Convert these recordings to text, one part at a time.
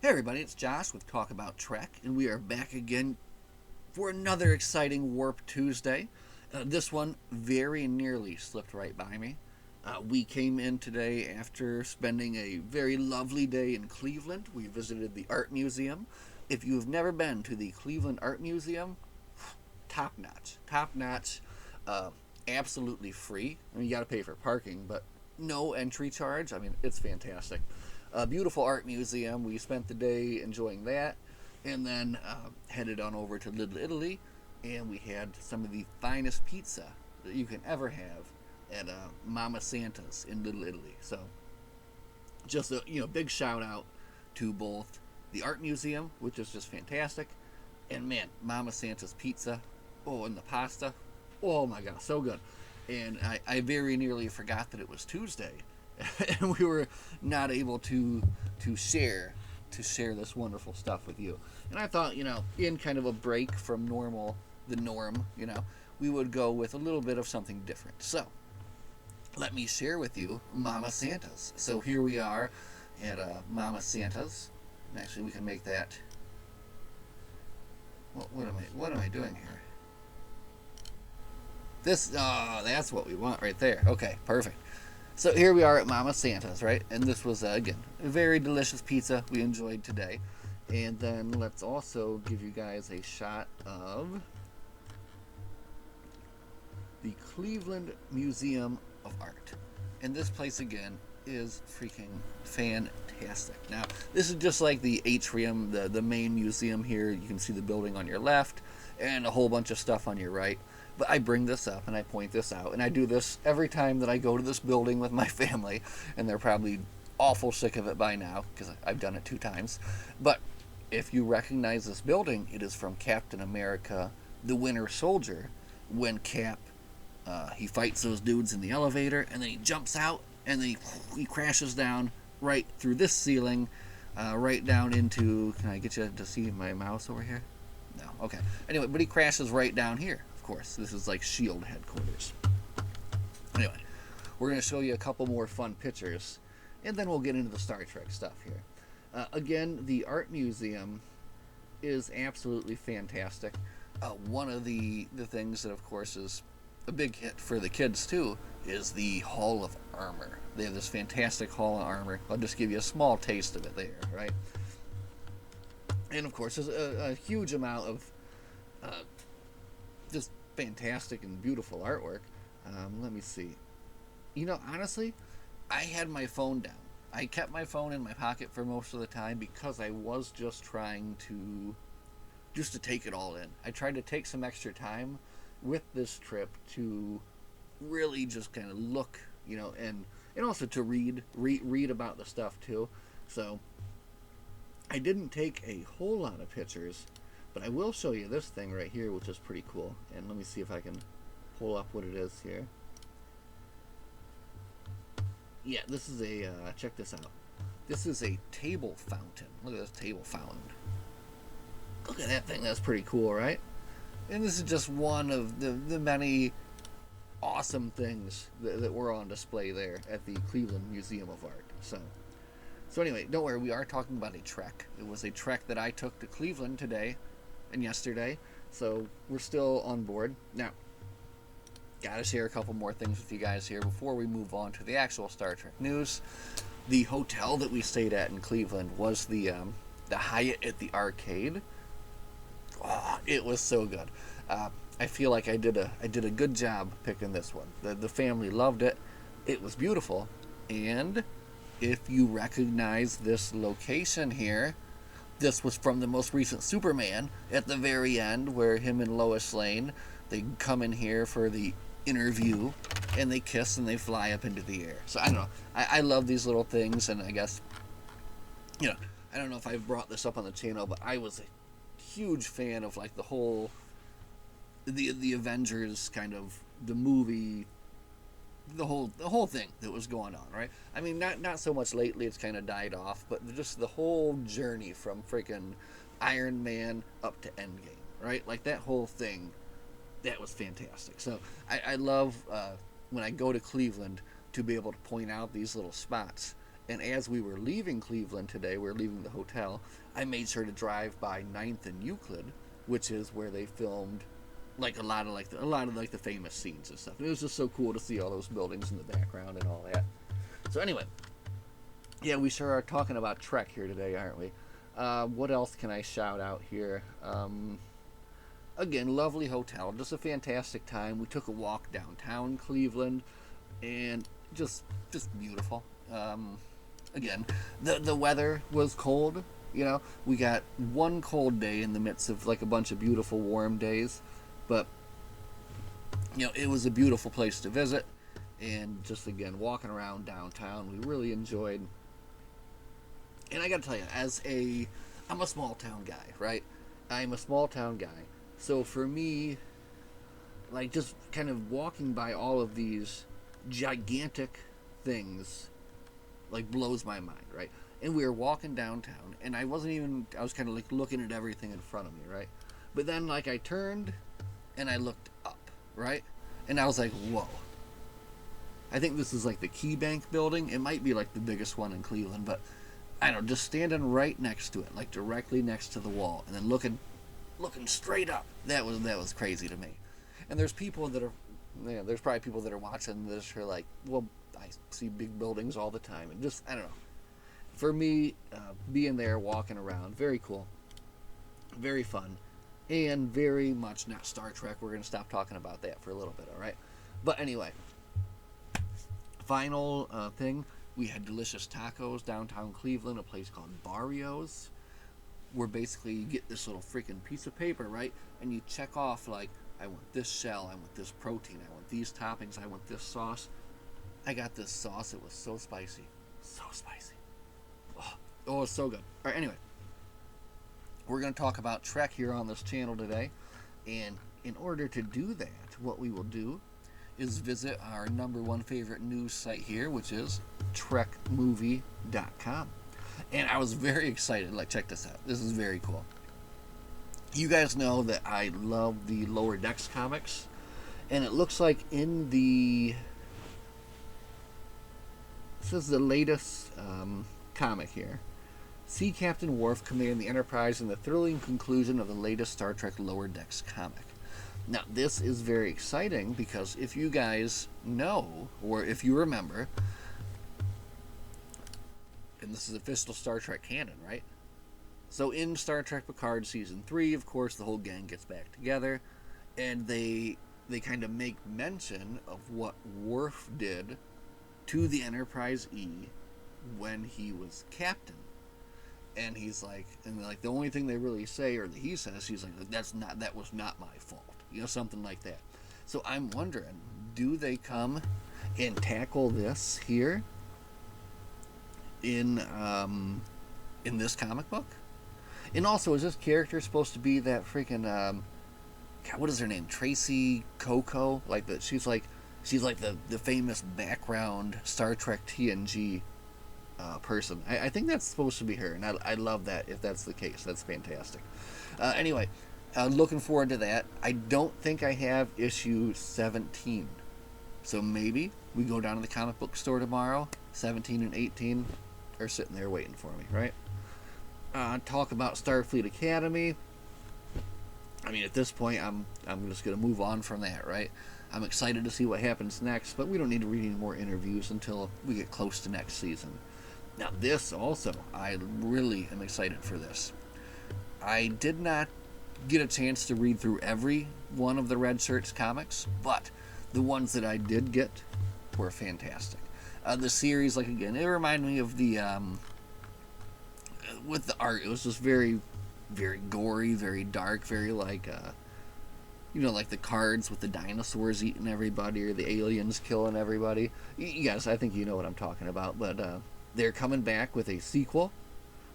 Hey everybody, it's Josh with Talk About Trek, and we are back again for another exciting Warp Tuesday. This one very nearly slipped right by me. We came in today after spending a very lovely day in Cleveland. We visited the Art Museum. If you have never been to the Cleveland Art Museum, top notch. Top notch. Uh, Absolutely free. I mean, you got to pay for parking, but no entry charge. I mean, it's fantastic. A beautiful art museum. We spent the day enjoying that, and then headed on over to Little Italy, and we had some of the finest pizza that you can ever have at Mama Santa's in Little Italy. So, just a big shout out to both the art museum, which is just fantastic, and man, Mama Santa's pizza. Oh, and the pasta. Oh my god, so good. And I very nearly forgot that it was Tuesday, and we were not able to share this wonderful stuff with you. And I thought, in kind of a break from the norm, we would go with a little bit of something different. So let me share with you Mama Santa's. So here we are at Mama Santa's. And actually, we can make that. What am I doing here? That's what we want right there. Okay, perfect. So here we are at Mama Santa's, right? And this was, again, a very delicious pizza we enjoyed today. And then let's also give you guys a shot of the Cleveland Museum of Art. And this place, again, is freaking fantastic. Now, this is just like the atrium, the main museum here. You can see the building on your left and a whole bunch of stuff on your right. But I bring this up and I point this out, and I do this every time that I go to this building with my family, and they're probably awful sick of it by now because I've done it 2 times. But if you recognize this building, it is from Captain America: The Winter Soldier, when Cap he fights those dudes in the elevator, and then he jumps out, and then he crashes down right through this ceiling, right down into. Can I get you to see my mouse over here? No. Okay. Anyway, but he crashes right down here. Of course, this is like SHIELD headquarters. Anyway, we're going to show you a couple more fun pictures, and then we'll get into the Star Trek stuff here. Again, the Art Museum is absolutely fantastic. One of the things that, of course, is a big hit for the kids, too, is the Hall of Armor. They have this fantastic Hall of Armor. I'll just give you a small taste of it there, right? And, of course, there's a huge amount of just fantastic and beautiful artwork. Let me see. Honestly, I had my phone down. I kept my phone in my pocket for most of the time because I was just trying to take it all in. I tried to take some extra time with this trip to really just kind of look, and also to read about the stuff too. So I didn't take a whole lot of pictures, but I will show you this thing right here, which is pretty cool. And let me see if I can pull up what it is here. Yeah, this is check this out. This is a table fountain. Look at this table fountain. Look at that thing. That's pretty cool, right? And this is just one of the many awesome things that were on display there at the Cleveland Museum of Art. So anyway, don't worry. We are talking about a trek. It was a trek that I took to Cleveland today and yesterday, so we're still on board. Now, gotta share a couple more things with you guys here before we move on to the actual Star Trek news. The hotel that we stayed at in Cleveland was the Hyatt at the Arcade. Oh, it was so good. I feel like I did a good job picking this one. The family loved it. It was beautiful, and if you recognize this location here, this was from the most recent Superman at the very end, where him and Lois Lane, they come in here for the interview, and they kiss and they fly up into the air. So I don't know. I love these little things, and I guess, I don't know if I've brought this up on the channel, but I was a huge fan of like the Avengers kind of the movie, the whole thing that was going on, right? I mean, not so much lately; it's kind of died off, but just the whole journey from freaking Iron Man up to Endgame, right? Like that whole thing, that was fantastic. So I love when I go to Cleveland to be able to point out these little spots And as we were leaving Cleveland today, we were leaving the hotel, I made sure to drive by Ninth and Euclid, which is where they filmed like a lot of like the famous scenes and stuff. And it was just so cool to see all those buildings in the background and all that. So anyway, yeah, we sure are talking about Trek here today, aren't we? What else can I shout out here? Again, lovely hotel, just a fantastic time. We took a walk downtown Cleveland, and just beautiful. Again, the weather was cold. You know, we got one cold day in the midst of like a bunch of beautiful warm days, but you know, it was a beautiful place to visit, and just again walking around downtown, we really enjoyed. And I got to tell you, I'm a small town guy, right? I'm a small town guy, so for me, like just kind of walking by all of these gigantic things like blows my mind, right? And we were walking downtown, and I was kind of like looking at everything in front of me, right? But then like I turned and I looked up, right? And I was like, whoa. I think this is like the KeyBank building. It might be like the biggest one in Cleveland, but I don't know, just standing right next to it, like directly next to the wall, and then looking straight up. That was crazy to me. And there's people that are, you know, there's probably people that are watching this who are like, well, I see big buildings all the time, and just I don't know. For me, being there, walking around, very cool, very fun, and very much not Star Trek. We're gonna stop talking about that for a little bit, all right? But anyway, final thing. We had delicious tacos downtown Cleveland, a place called Barrios, where basically you get this little freaking piece of paper, right? And you check off, like, I want this shell, I want this protein, I want these toppings, I want this sauce. I got this sauce, it was so spicy. So spicy. Oh, it's so good. Alright, anyway. We're going to talk about Trek here on this channel today. And in order to do that, what we will do is visit our number one favorite news site here, which is trekmovie.com. And I was very excited. Like, check this out. This is very cool. You guys know that I love the Lower Decks comics. And it looks like in the... This is the latest comic here. See Captain Worf command the Enterprise in the thrilling conclusion of the latest Star Trek Lower Decks comic. Now, this is very exciting because if you guys know, or if you remember, and this is official Star Trek canon, right? So in Star Trek Picard Season 3, of course, the whole gang gets back together, and they kind of make mention of what Worf did to the Enterprise E when he was captain. And he's like, the only thing they really say, or that he says, he's like, that was not my fault. You know, something like that. So I'm wondering, do they come and tackle this here in this comic book? And also, is this character supposed to be that freaking God, what is her name? Tracy Coco? She's like the famous background Star Trek TNG person. I think that's supposed to be her, and I love that if that's the case. That's fantastic. Anyway, looking forward to that. I don't think I have issue 17. So maybe we go down to the comic book store tomorrow. 17 and 18 are sitting there waiting for me, right? Talk about Starfleet Academy. I mean, at this point, I'm just going to move on from that, right? I'm excited to see what happens next, but we don't need to read any more interviews until we get close to next season. Now, this also, I really am excited for this. I did not get a chance to read through every one of the Red Shirts comics, but the ones that I did get were fantastic. The series, like, again, it reminded me of the, with the art, it was just very, very gory, very dark, very like, like the cards with the dinosaurs eating everybody or the aliens killing everybody. You guys, I think you know what I'm talking about, but they're coming back with a sequel,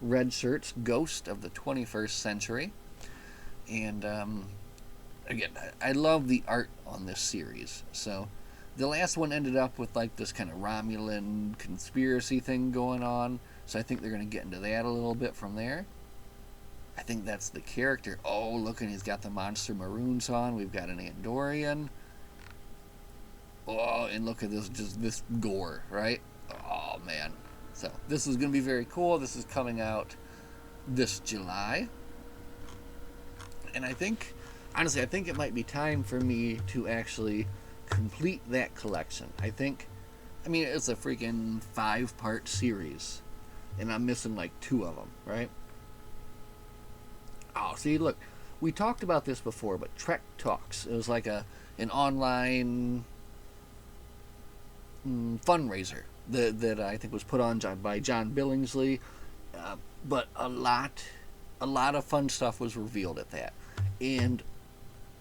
Red Shirts, Ghost of the 21st Century. And, again, I love the art on this series. So, the last one ended up with, like, this kind of Romulan conspiracy thing going on. So I think they're going to get into that a little bit from there. I think that's the character. Oh, look, and he's got the Monster Maroons on. We've got an Andorian. Oh, and look at this, just this gore, right? Oh, man. So this is going to be very cool. This is coming out this July. And I think, honestly, I think it might be time for me to actually complete that collection. I mean, it's a freaking 5-part series. And I'm missing like 2 of them, right? Oh, see, look, we talked about this before, but Trek Talks. It was like an online fundraiser that I think was put on by John Billingsley. But a lot of fun stuff was revealed at that. And,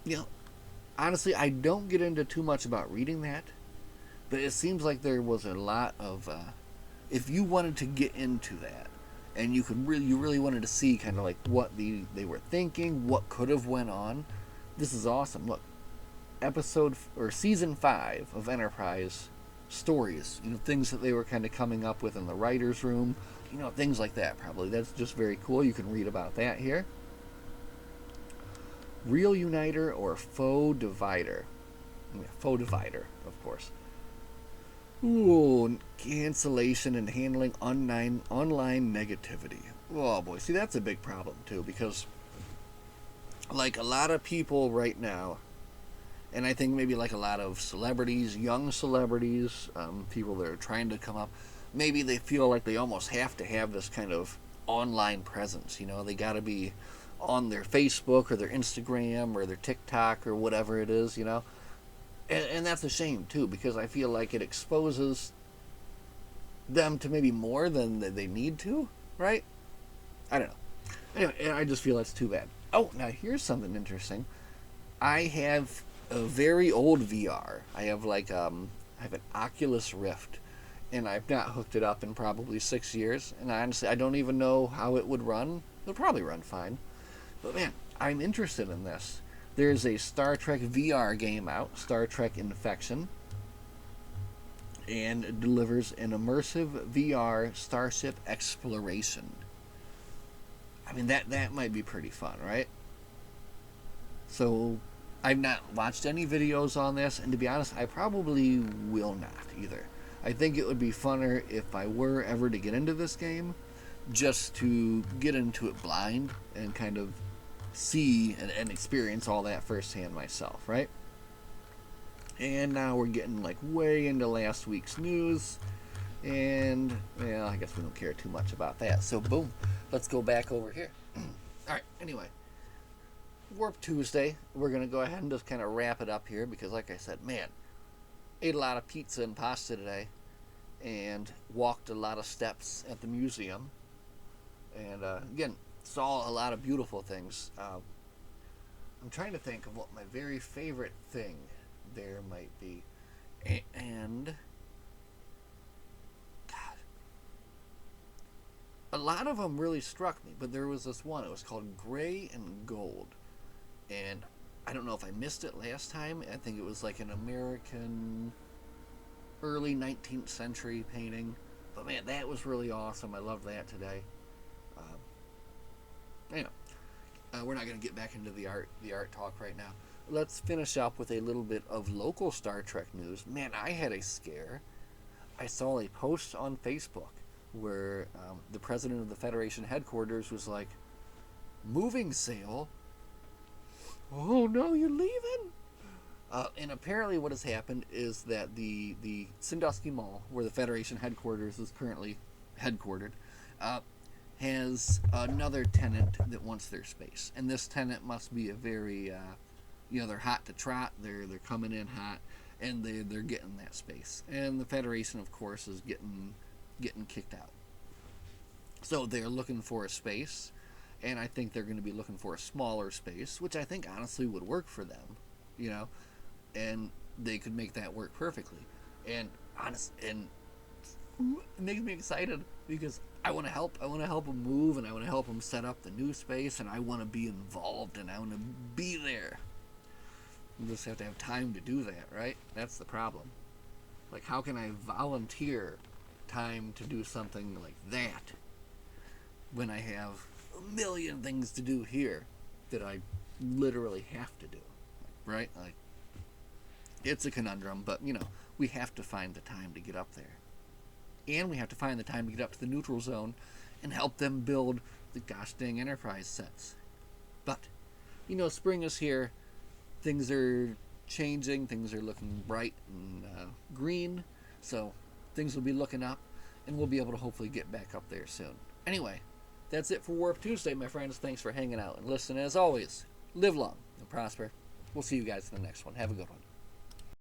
you know, honestly, I don't get into too much about reading that, but it seems like there was a lot of, if you wanted to get into that, and you really wanted to see kind of like what they were thinking, what could have went on. This is awesome. Look, season 5 of Enterprise stories. Things that they were kind of coming up with in the writers' room. Things like that. Probably that's just very cool. You can read about that here. Real Uniter or Foe Divider? Yeah, Foe Divider, of course. Ooh, cancellation and handling online negativity. Oh boy, see that's a big problem too, because like a lot of people right now, and I think maybe like a lot of celebrities, young celebrities, people that are trying to come up, maybe they feel like they almost have to have this kind of online presence. They got to be on their Facebook or their Instagram or their TikTok or whatever it is. And that's a shame too, because I feel like it exposes them to maybe more than they need to, right? I don't know. Anyway, I just feel that's too bad. Oh, now here's something interesting. I have a very old VR. I have I have an Oculus Rift, and I've not hooked it up in probably 6 years. And honestly, I don't even know how it would run. It'll probably run fine. But man, I'm interested in this. There's a Star Trek VR game out, Star Trek Infection, and it delivers an immersive VR starship exploration. I mean, that might be pretty fun, right? So, I've not watched any videos on this, and to be honest, I probably will not either. I think it would be funner if I were ever to get into this game, just to get into it blind and kind of see and experience all that firsthand myself, right? And now we're getting like way into last week's news, and well, I guess we don't care too much about that. So boom, let's go back over here. All right. Anyway, Warp Tuesday. We're gonna go ahead and just kind of wrap it up here because, like I said, man, ate a lot of pizza and pasta today, and walked a lot of steps at the museum, and again, saw a lot of beautiful things. I'm trying to think of what my very favorite thing there might be. And God, a lot of them really struck me, but there was this one. It was called Gray and Gold. And I don't know if I missed it last time. I think it was like an American early 19th century painting. But man, that was really awesome. I loved that today. Anyway, we're not going to get back into the art talk right now. Let's finish up with a little bit of local Star Trek news. Man, I had a scare. I saw a post on Facebook where the president of the Federation headquarters was like, "Moving sale? Oh no, you're leaving?" And apparently what has happened is that the Sandusky Mall, where the Federation headquarters is currently headquartered, has another tenant that wants their space. And this tenant must be a very, they're hot to trot. They're coming in hot, and they're getting that space. And the Federation, of course, is getting kicked out. So they're looking for a space, and I think they're going to be looking for a smaller space, which I think honestly would work for them, and they could make that work perfectly. And it makes me excited because I want to help. I want to help them move, and I want to help them set up the new space, and I want to be involved, and I want to be there. You just have to have time to do that, right? That's the problem. Like, how can I volunteer time to do something like that when I have a million things to do here that I literally have to do, right? Like, it's a conundrum, but we have to find the time to get up there. And we have to find the time to get up to the neutral zone and help them build the gosh dang Enterprise sets. But, spring is here. Things are changing. Things are looking bright and green. So things will be looking up, and we'll be able to hopefully get back up there soon. Anyway, that's it for Warp Tuesday, my friends. Thanks for hanging out and listening. As always, live long and prosper. We'll see you guys in the next one. Have a good one.